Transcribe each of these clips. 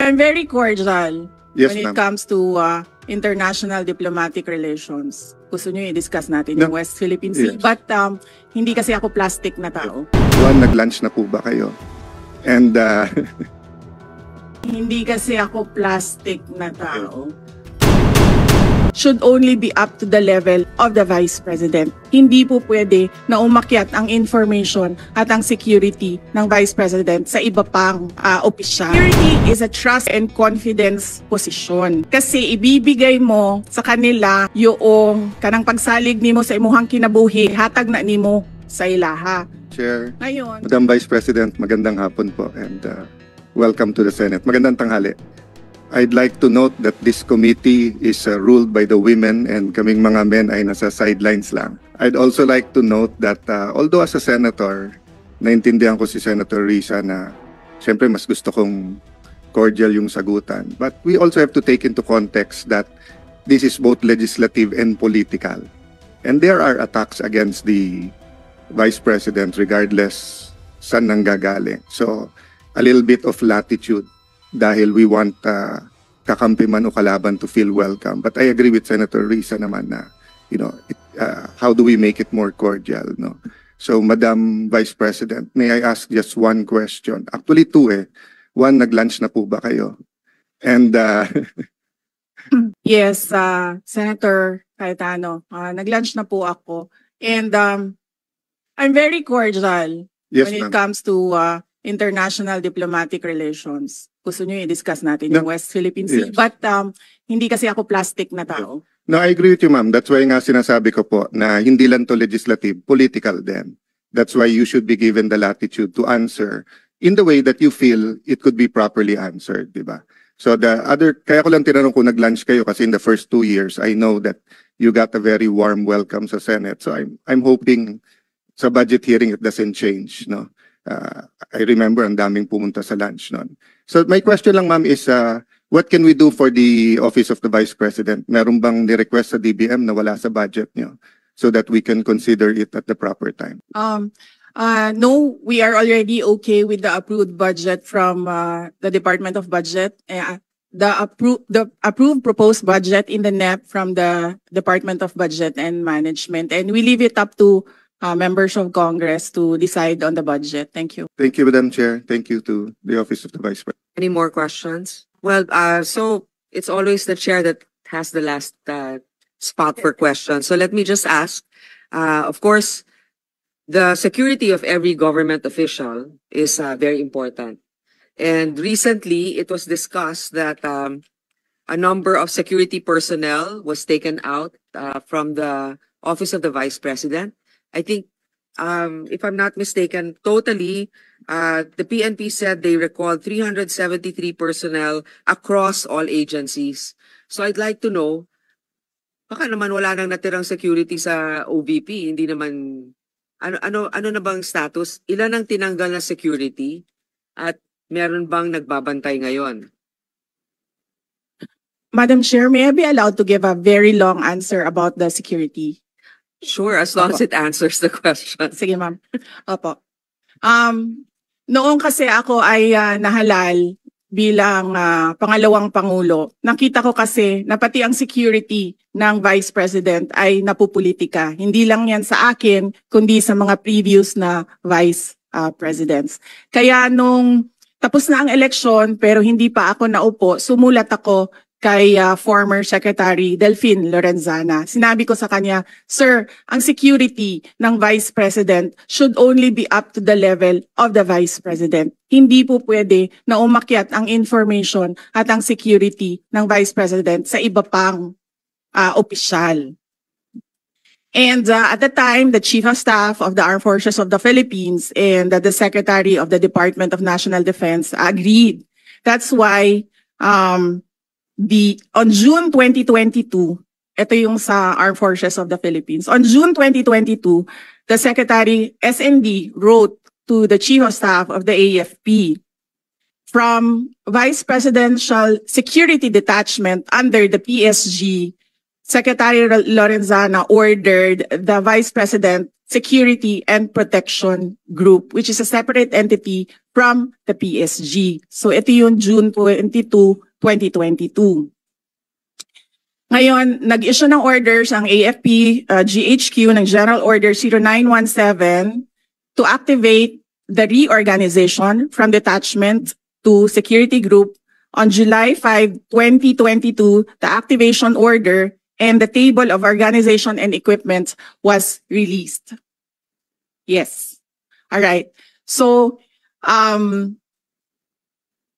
I'm very cordial Yes, when it ma'am. comes to international diplomatic relations. Gusto nyo i-discuss natin No. yung West Philippine Sea. Yes. But hindi kasi ako plastic na tao. One, nag-lunch na po ba kayo? And Hindi kasi ako plastic na tao. Should only be up to the level of the Vice President. Hindi po pwede na umakyat ang information at ang security ng Vice President sa iba pang opisyal. Security is a trust and confidence position. Kasi ibibigay mo sa kanila yung kanang pagsalig nimo sa imuhang kinabuhi, hatag na nimo sa ilaha. Chair, Ngayon, Madam Vice President, magandang hapon po and welcome to the Senate. Magandang tanghali. I'd like to note that this committee is ruled by the women and kaming mga men ay nasa sidelines lang. I'd also like to note that although as a senator, naintindihan ko si Senator Risa na siyempre mas gusto kong cordial yung sagutan. But we also have to take into context that this is both legislative and political. And there are attacks against the Vice President regardless saan nanggagaling. So a little bit of latitude dahil we want kakampi man o kalaban to feel welcome. But I agree with Senator Risa naman na, how do we make it more cordial, no? So, Madam Vice President, may I ask just one question? Actually, two eh. One, nag-lunch na po ba kayo? And, yes, Senator Cayetano, nag-lunch na po ako. And I'm very cordial yes, when it ma'am. comes to international diplomatic relations. Gusto nyo i-discuss natin yung No. West Philippine Sea. Yes. But hindi kasi ako plastic na tao. No, I agree with you, ma'am. That's why nga sinasabi ko po na hindi lang to legislative, political din. That's why you should be given the latitude to answer in the way that you feel it could be properly answered, di ba? So kaya ko lang tinanong kung nag-lunch kayo kasi in the first 2 years, I know that you got a very warm welcome sa Senate. So I'm hoping sa budget hearing it doesn't change, no? I remember ang daming pumunta sa lunch noon. So my question lang, ma'am, is what can we do for the Office of the Vice President? Meron bang ni-request sa DBM na wala sa budget niyo so that we can consider it at the proper time? No, we are already okay with the approved budget from the Department of Budget. The approved proposed budget in the NEP from the Department of Budget and Management. And we leave it up to members of Congress to decide on the budget. Thank you. Thank you, Madam Chair. Thank you to the Office of the Vice President. Any more questions? Well, so it's always the chair that has the last spot for questions. So let me just ask, of course, the security of every government official is very important. And recently, it was discussed that a number of security personnel was taken out from the Office of the Vice President. I think, if I'm not mistaken, totally, the PNP said they recalled 373 personnel across all agencies. So I'd like to know, baka naman wala nang natirang security sa OVP, hindi naman, ano na bang status? Ilan ang tinanggal na security? At meron bang nagbabantay ngayon? Madam Chair, may I be allowed to give a very long answer about the security? Sure, as long as it answers the question. Sige, ma'am. Opo. Noong kasi ako ay nahalal bilang pangalawang Pangulo, nakita ko kasi na pati ang security ng Vice President ay napupolitika. Hindi lang yan sa akin, kundi sa mga previous na Vice Presidents. Kaya nung tapos na ang eleksyon pero hindi pa ako naupo, sumulat ako kay former Secretary Delphine Lorenzana. Sinabi ko sa kanya, Sir, ang security ng Vice President should only be up to the level of the Vice President. Hindi po pwede na umakyat ang information at ang security ng Vice President sa iba pang opisyal. And at the time, the Chief of Staff of the Armed Forces of the Philippines and the Secretary of the Department of National Defense agreed. That's why on June 2022, ito yung sa Armed Forces of the Philippines. On June 2022, the Secretary SND wrote to the Chief of Staff of the AFP from Vice Presidential Security Detachment under the PSG. Secretary Lorenzana ordered the Vice President Security and Protection Group, which is a separate entity from the PSG. So ito yung June 22, 2022. Ngayon, nag-issue ng orders ang AFP GHQ ng General Order 0917 to activate the reorganization from detachment to security group. On July 5, 2022, the activation order and the table of organization and equipment was released. Yes. All right. So,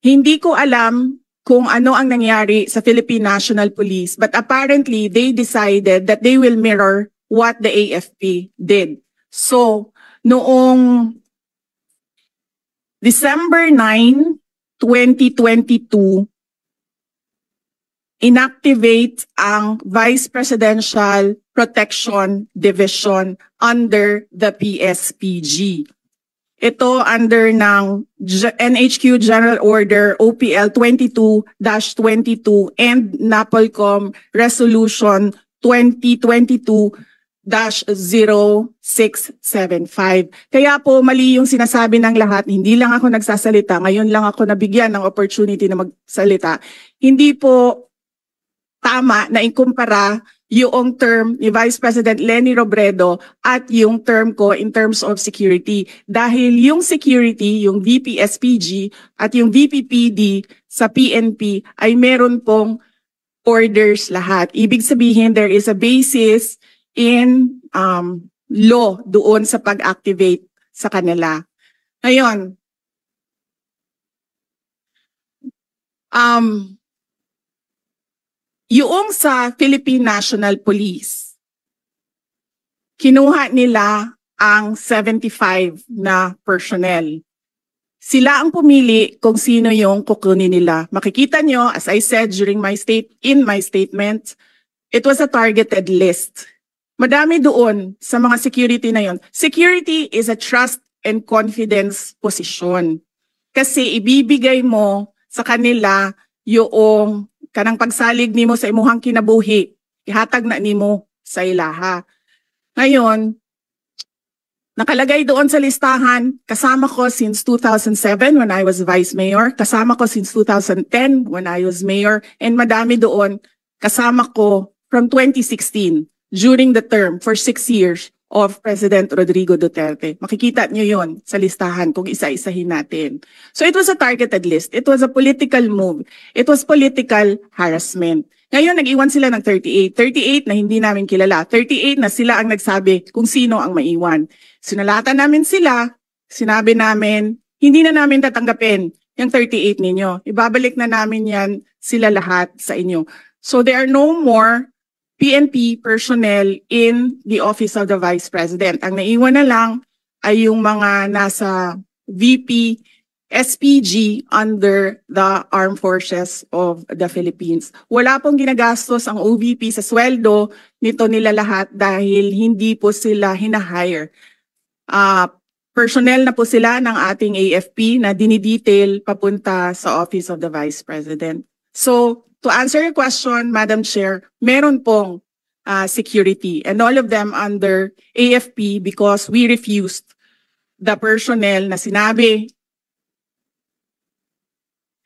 hindi ko alam kung ano ang nangyari sa Philippine National Police, but apparently they decided that they will mirror what the AFP did. So, noong December 9, 2022, inactivate ang Vice Presidential Protection Division under the PSPG. Ito under ng NHQ General Order OPL 22-22 and NAPOLCOM Resolution 2022-0675. Kaya po mali yung sinasabi ng lahat, hindi lang ako nagsasalita, ngayon lang ako nabigyan ng opportunity na magsalita. Hindi po tama na ikumpara yung term ni Vice President Leni Robredo at yung term ko in terms of security. Dahil yung security, yung VP-SPG at yung VP-PD sa PNP ay meron pong orders lahat. Ibig sabihin, there is a basis in law doon sa pag-activate sa kanila. Ngayon, yung sa Philippine National Police, kinuha nila ang 75 na personnel. Sila ang pumili kung sino yung kukunin nila. Makikita nyo, as I said during in my statement, it was a targeted list. Madami doon sa mga security na yon. Security is a trust and confidence position. Kasi ibibigay mo sa kanila yung kanang pagsalig nimo sa imuhang kinabuhi, ihatag na nimo sa ilaha. Ngayon, nakalagay doon sa listahan, kasama ko since 2007 when I was Vice Mayor, kasama ko since 2010 when I was Mayor, and madami doon, kasama ko from 2016 during the term for 6 years of President Rodrigo Duterte. Makikita nyo yon sa listahan kung isa-isahin natin. So it was a targeted list. It was a political move. It was political harassment. Ngayon, nag-iwan sila ng 38. 38 na hindi namin kilala. 38 na sila ang nagsabi kung sino ang maiwan. Sinalatan namin sila. Sinabi namin, hindi na namin tatanggapin yung 38 ninyo. Ibabalik na namin yan sila lahat sa inyo. So there are no more PNP personnel in the Office of the Vice President. Ang naiwan na lang ay yung mga nasa VP SPG under the Armed Forces of the Philippines. Wala pong ginagastos ang OVP sa sweldo nito nila lahat dahil hindi po sila hinahire. Personnel na po sila ng ating AFP na dinidetail papunta sa Office of the Vice President. So, to answer your question, Madam Chair, meron pong security and all of them under AFP because we refused the personnel na sinabi.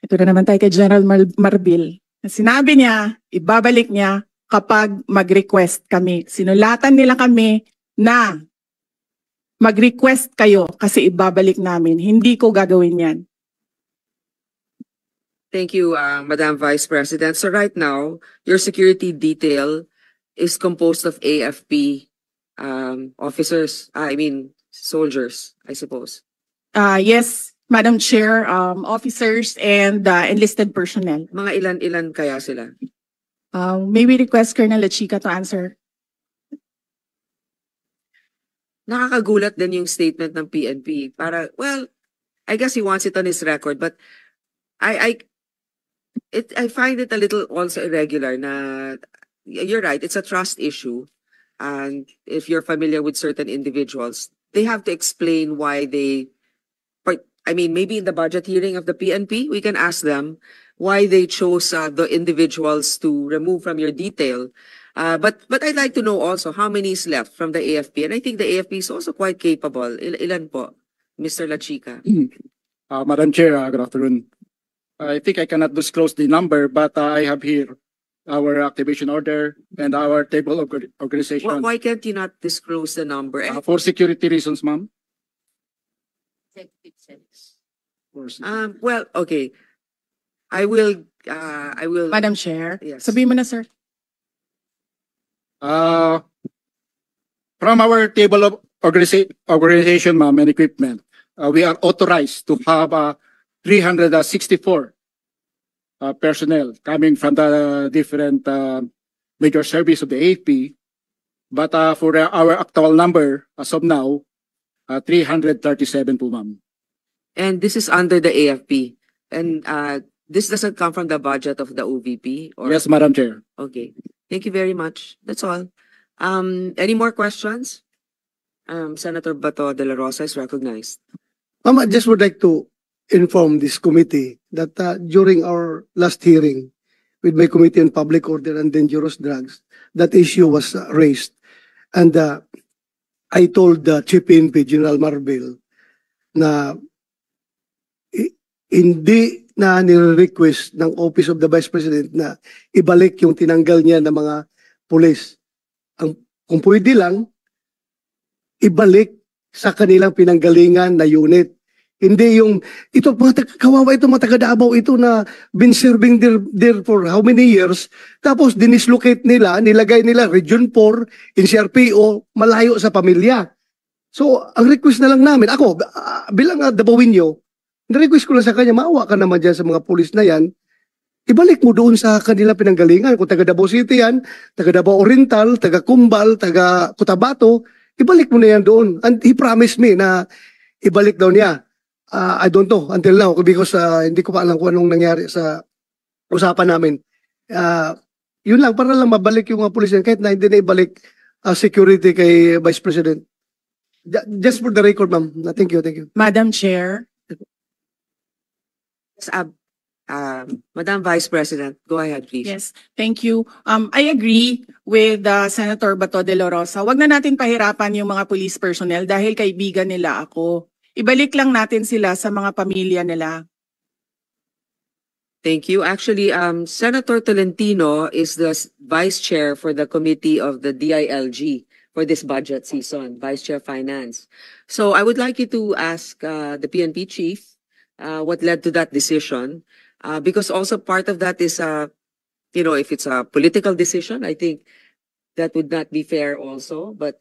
Ito na naman tayo kay General Marbil. Na sinabi niya, ibabalik niya kapag mag-request kami. Sinulatan nila kami na mag-request kayo kasi ibabalik namin. Hindi ko gagawin yan. Thank you, Madam Vice President. So right now, your security detail is composed of AFP officers, soldiers, I suppose. Yes, Madam Chair, officers and enlisted personnel. Mga ilan-ilan kaya sila? May we request Colonel Lachica to answer? Nakakagulat din yung statement ng PNP. I guess he wants it on his record, but I find it a little also irregular na you're right, it's a trust issue. And if you're familiar with certain individuals, they have to explain why maybe in the budget hearing of the PNP, we can ask them why they chose the individuals to remove from your detail. But I'd like to know also how many is left from the AFP. And I think the AFP is also quite capable. Ilan po, Mr. Lachica? Madam Chair, good afternoon. I think I cannot disclose the number, but I have here our activation order and our table of organization Why can't you not disclose the number? for security reasons, ma'am. Well, okay. I will. Madam Chair, Yes. sabihin mo na, sir. From our table of organization, ma'am, and equipment, we are authorized to have 364 personnel coming from the different major service of the AFP. But for our actual number, as of now, 337 po, ma'am. And this is under the AFP. And this doesn't come from the budget of the OVP? Or? Yes, Madam Chair. Okay. Thank you very much. That's all. Any more questions? Senator Bato de la Rosa is recognized. Ma'am, I just would like to inform this committee that during our last hearing with my Committee on Public Order and Dangerous Drugs, that issue was raised. And I told the Chief PNP, General Marbil, na hindi na nire-request ng Office of the Vice President na ibalik yung tinanggal niya ng mga pulis. Kung pwede lang, ibalik sa kanilang pinanggalingan na unit. Hindi yung, ito, kawawa ito, mga taga-Davao ito na been serving there for how many years, tapos dinislocate nila, nilagay nila Region 4, NCRPO, malayo sa pamilya. So, ang request na lang namin, ako, bilang Davao-inyo, request ko lang sa kanya, maawa ka naman dyan sa mga pulis na yan, ibalik mo doon sa kanilang pinanggalingan. Kung taga Davao City yan, taga Davao Oriental, taga Cumbal, taga Cotabato, ibalik mo na yan doon. And he promised me na ibalik daw niya. I don't know until now because hindi ko pa alam kung anong nangyari sa usapan namin. Yun lang, para lang mabalik yung mga pulis yan, kahit na hindi na ibalik security kay Vice President. Just for the record, ma'am. Thank you, thank you. Madam Chair. Madam Vice President, go ahead, please. Yes, thank you. I agree with Senator Bato de la Rosa. Wag na natin pahirapan yung mga police personnel dahil kaibigan nila ako. Ibalik lang natin sila sa mga pamilya nila. Thank you. Actually, Senator Tolentino is the Vice Chair for the Committee of the DILG for this budget season, Vice Chair Finance. So I would like you to ask the PNP Chief what led to that decision. Because also part of that is, if it's a political decision, I think that would not be fair also. But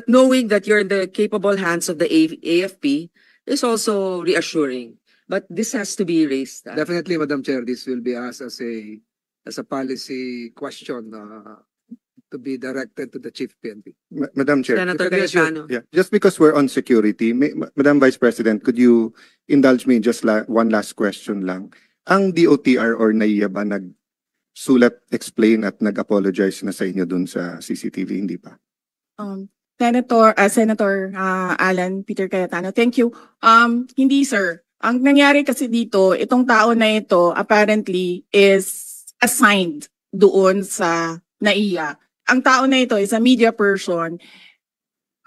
knowing that you're in the capable hands of the AFP is also reassuring. But this has to be raised. Definitely, Madam Chair, this will be asked as a policy question to be directed to the Chief PNP. Madam Chair. Senator Cayetano. Yeah, just because we're on security, Madam Vice President, could you indulge me in just one last question lang? Ang DOTR or NAIA ba nagsulat, explain at nag-apologize na sa inyo dun sa CCTV, hindi pa? Senator Alan Peter Cayetano, thank you. Hindi, sir. Ang nangyari kasi dito, itong tao na ito apparently is assigned doon sa NAIA. Ang tao na ito is a media person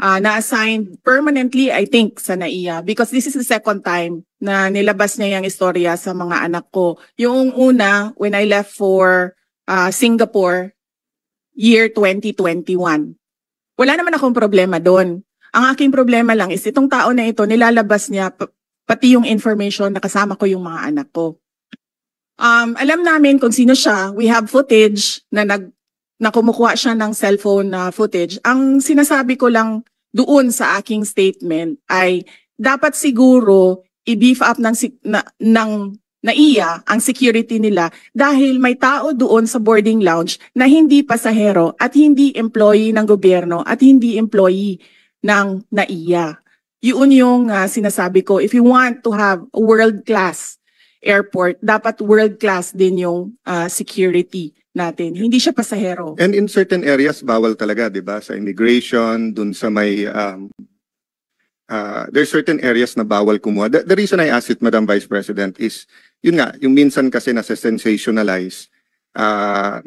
na-assigned permanently, I think, sa NAIA because this is the second time na nilabas niya yung istorya sa mga anak ko. Yung una, when I left for Singapore, year 2021. Wala naman akong problema doon. Ang aking problema lang is itong tao na ito, nilalabas niya pati yung information na kasama ko yung mga anak ko. Alam namin kung sino siya. We have footage na kumukuha siya ng cellphone footage. Ang sinasabi ko lang doon sa aking statement ay dapat siguro i-beef up ng NAIA ang security nila dahil may tao doon sa boarding lounge na hindi pasahero at hindi employee ng gobyerno at hindi employee ng NAIA. Yun yung sinasabi ko. If you want to have a world-class airport, dapat world-class din yung security natin. Hindi siya pasahero. And in certain areas, bawal talaga, di ba? Sa immigration, dun sa may... there's certain areas na bawal kumuha. The reason I asked it, Madam Vice President, is, yun nga, yung minsan kasi nasa-sensationalize,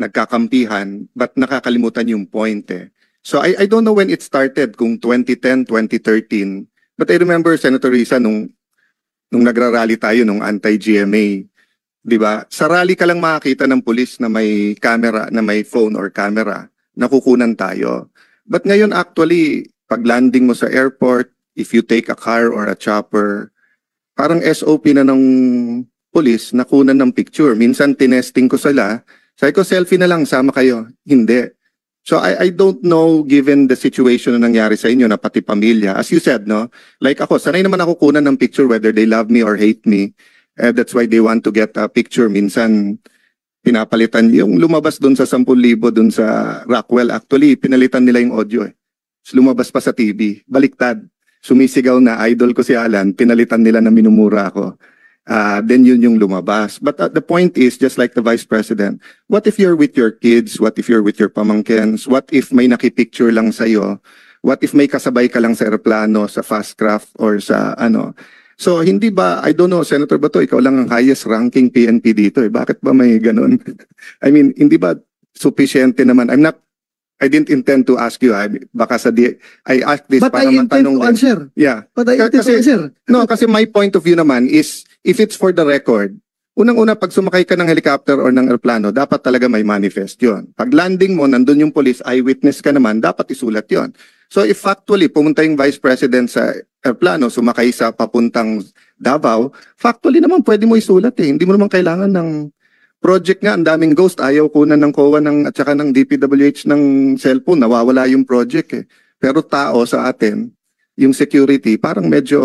nagkakampihan, but nakakalimutan yung point eh. So I don't know when it started, kung 2010, 2013, but I remember, Senator Risa, nung nung nagrarally tayo nung anti-GMA. 'Di ba? Sa rally ka lang makakita ng pulis na may camera, na may phone or camera, nakukunan tayo. But ngayon actually, pag landing mo sa airport, if you take a car or a chopper, parang SOP na ng pulis, nakunan ng picture. Minsan tinesting ko sila, sabi ko selfie na lang, sama kayo. Hindi. So I don't know, given the situation na nangyari sa inyo na pati pamilya. As you said, no? Like ako, sanay naman ako kunan ng picture whether they love me or hate me. That's why they want to get a picture. Minsan, pinapalitan yung lumabas doon sa 10,000 doon sa Rockwell. Actually, pinalitan nila yung audio. So, lumabas pa sa TV. Baliktad. Sumisigaw na idol ko si Alan. Pinalitan nila na minumura ako. Then yun yung lumabas. But the point is, just like the Vice President, what if you're with your kids? What if you're with your pamangkens? What if may nakipicture lang sa'yo? What if may kasabay ka lang sa aeroplano, sa Fastcraft, or sa ano? So, hindi ba, I don't know, Senator Bato, ikaw lang ang highest ranking PNP dito eh. Bakit ba may ganun? I mean, hindi ba sufficiente naman? I didn't intend to ask you. Baka I asked this But para I intend matanong to din. answer. Yeah. But I intend to Kasi- answer. No, kasi my point of view naman is, if it's for the record, unang-una, pag sumakay ka ng helicopter or ng aeroplano, dapat talaga may manifest yon. Pag landing mo, nandun yung police, eyewitness ka naman, dapat isulat yon. So if factually, pumunta yung Vice President sa aeroplano, sumakay sa papuntang Davao, factually naman pwede mo isulat eh. Hindi mo naman kailangan ng project nga, ang daming ghost, ayaw kunan ng COA at saka ng DPWH ng cellphone, nawawala yung project eh. Pero tao sa atin, yung security, parang medyo,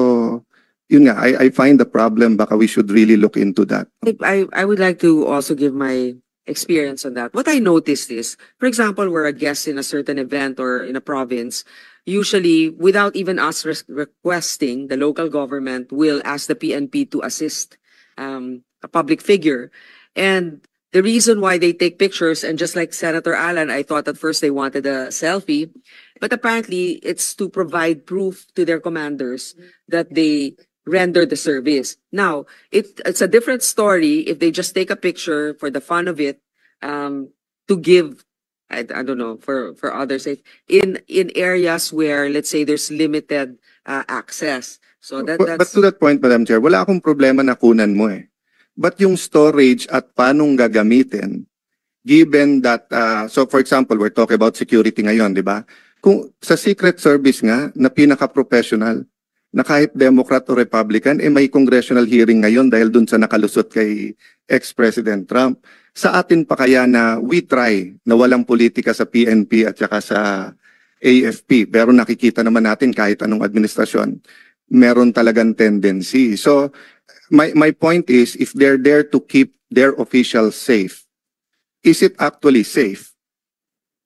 yun nga, I find the problem, baka we should really look into that. I would like to also give my experience on that. What I noticed is, for example, we're a guest in a certain event or in a province, usually without even us requesting, the local government will ask the PNP to assist a public figure. And the reason why they take pictures, and just like Senator Alan, I thought at first they wanted a selfie, but apparently it's to provide proof to their commanders that they render the service. Now, it's a different story if they just take a picture for the fun of it, to give, I don't know, for others, in areas where, let's say, there's limited access. So But that's to that point, Madam Chair, wala akong problema na kunan mo eh. But yung storage at paanong gagamitin, given that, so for example, we're talking about security ngayon, di ba? Kung sa Secret Service nga, na pinaka-professional, na kahit Democrat o Republican, may congressional hearing ngayon dahil dun sa nakalusot kay ex-President Trump. Sa atin pa kaya na we try na walang politika sa PNP at saka sa AFP, pero nakikita naman natin kahit anong administrasyon, meron talagang tendency. So, my point is, if they're there to keep their officials safe, is it actually safe?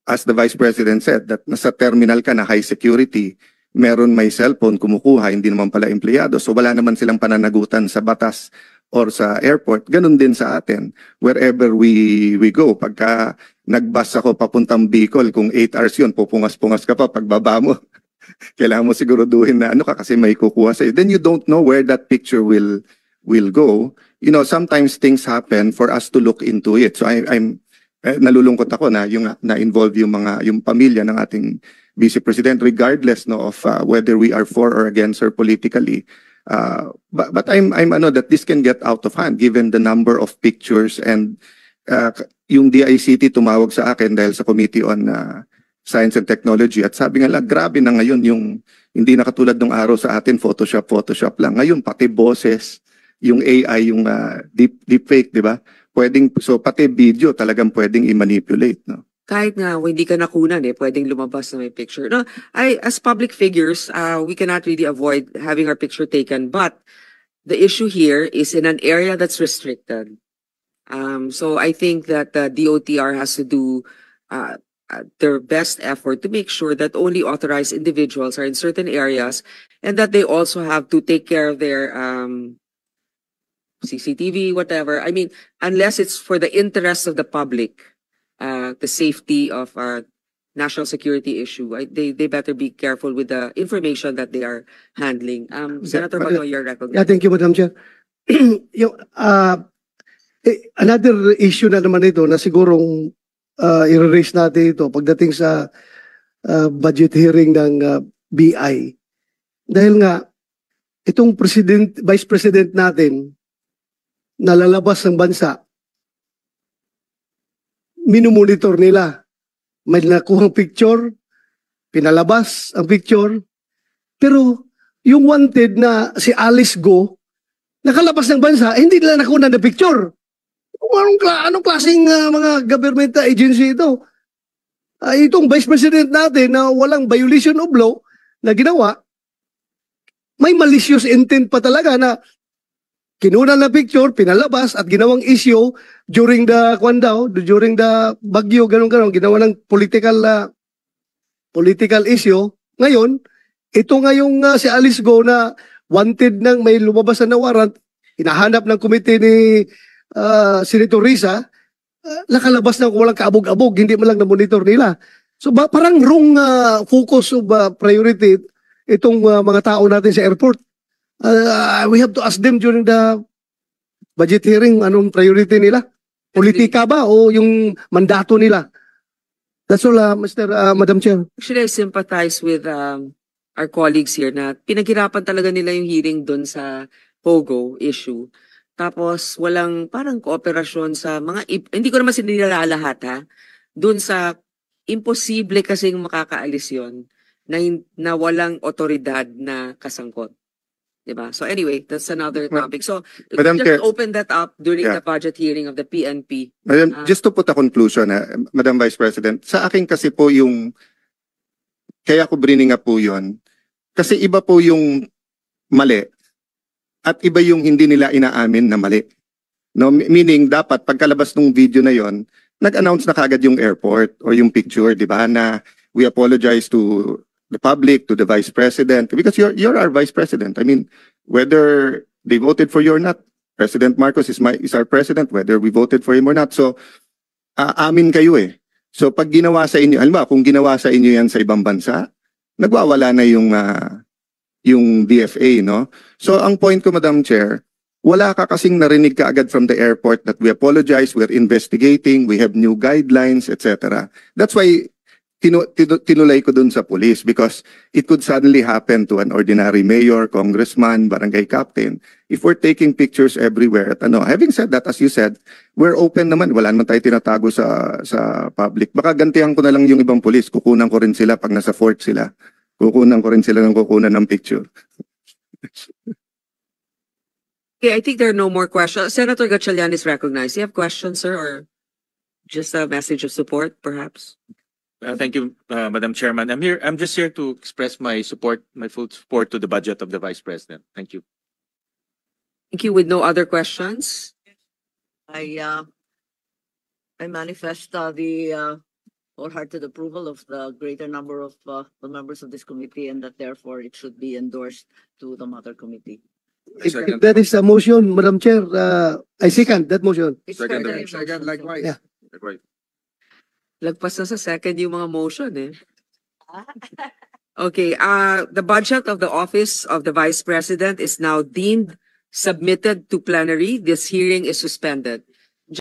As the Vice President said, that nasa terminal ka na high security, meron may cellphone, kumukuha, hindi naman pala empleyado. So wala naman silang pananagutan sa batas or sa airport. Ganun din sa atin, wherever we go. Pagka nagbus ako papuntang Bicol, kung 8 hours yun, pupungas-pungas ka pa pagbaba mo. Kailangan mo siguraduhin na ano ka kasi may kukuha sa'yo. Then you don't know where that picture will go. You know, sometimes things happen for us to look into it. So I'm nalulungkot ako na yung na-involve yung pamilya ng ating Vice President, regardless no of whether we are for or against her politically. But I'm that this can get out of hand given the number of pictures, and yung DICT tumawag sa akin dahil sa Committee on Science and Technology at sabi nga grabe na ngayon yung hindi na katulad ng araw sa atin Photoshop lang. Ngayon pati boses, yung AI, yung deepfake, di ba? So pati video talagang pwedeng i-manipulate, no? kahit nga hindi ka nakunan pwedeng lumabas na may picture. No, as public figures, we cannot really avoid having our picture taken, but the issue here is in an area that's restricted. So I think that the DOTR has to do their best effort to make sure that only authorized individuals are in certain areas, and that they also have to take care of their CCTV, whatever. I mean, unless it's for the interest of the public, the safety of our national security issue, they better be careful with the information that they are handling. Senator Bato, you're recognized. Yeah, thank you, Madam Chair. Yung, another issue na naman ito na sigurong i-raise natin ito pagdating sa budget hearing ng BI. Dahil nga, itong vice president natin na lalabas ng bansa, minumonitor nila. May nakuhang picture, pinalabas ang picture, pero yung wanted na si Alice Go, nakalabas ng bansa, hindi nila nakuha na picture. Anong klaseng mga government agency ito? Itong vice president natin na walang violation of law na ginawa, may malicious intent pa talaga na kinuha na picture, pinalabas at ginawang issue during the during the bagyo, ganun, ginawa ng political issue. Ngayon, ito ngayong si Alice Go na wanted nang may lumabas na warrant, hinahanap ng komite ni Senator Risa, nakalabas na walang kaabog-abog, hindi man lang na-monitor nila. So parang wrong focus of priority itong mga tao natin sa airport. We have to ask them during the budget hearing, anong priority nila? Politika ba o yung mandato nila? That's all, Madam Chair. Actually, I sympathize with our colleagues here na pinaghirapan talaga nila yung hearing doon sa POGO issue. Tapos walang parang kooperasyon sa mga, hindi ko naman sinilala lahat ha, doon sa imposible kasing makakaalis yon na walang otoridad na kasangkot. Diba? So anyway, that's another topic. So Madam just Chair, open that up during Yeah. the budget hearing of the PNP. Madam, just to put a conclusion, Madam Vice President, sa akin kasi po yung, kaya ko bringing up po yun, kasi iba po yung mali at iba yung hindi nila inaamin na mali. No, meaning dapat pagkalabas ng video na yon, nag-announce na kagad yung airport or yung picture, di ba, na we apologize to the public, to the Vice President, because you're our Vice President. I mean, whether they voted for you or not, President Marcos is our president, whether we voted for him or not. So, amin kayo eh. So, pag ginawa sa inyo, alam mo, kung ginawa sa inyo yan sa ibang bansa, nagwawala na yung DFA, no? So, ang point ko, Madam Chair, wala ka kasing narinig ka agad from the airport that we apologize, we're investigating, we have new guidelines, etc. That's why tinulay ko dun sa police, because it could suddenly happen to an ordinary mayor, congressman, barangay captain, if we're taking pictures everywhere. At having said that, as you said, we're open naman, wala naman tayo tinatago sa public. Baka gantihan ko na lang yung ibang police, kukunan ko rin sila pag nasa fort sila. Kukunan ko rin sila ng kukunan ng picture. Okay, I think there are no more questions. Senator Gatchalian is recognized. You have questions, sir, or just a message of support, perhaps? Thank you, Madam Chairman. I'm just here to express my support, my full support to the budget of the Vice President. Thank you. Thank you. With no other questions? I manifest the wholehearted approval of the greater number of the members of this committee, and that therefore it should be endorsed to the mother committee. If that is a motion, Madam Chair, I second that motion. It's Second, further in Second, motion, so- likewise. Yeah. Right. Lagpas na sa second yung mga motion eh. Okay, the budget of the Office of the Vice President is now deemed submitted to plenary. This hearing is suspended.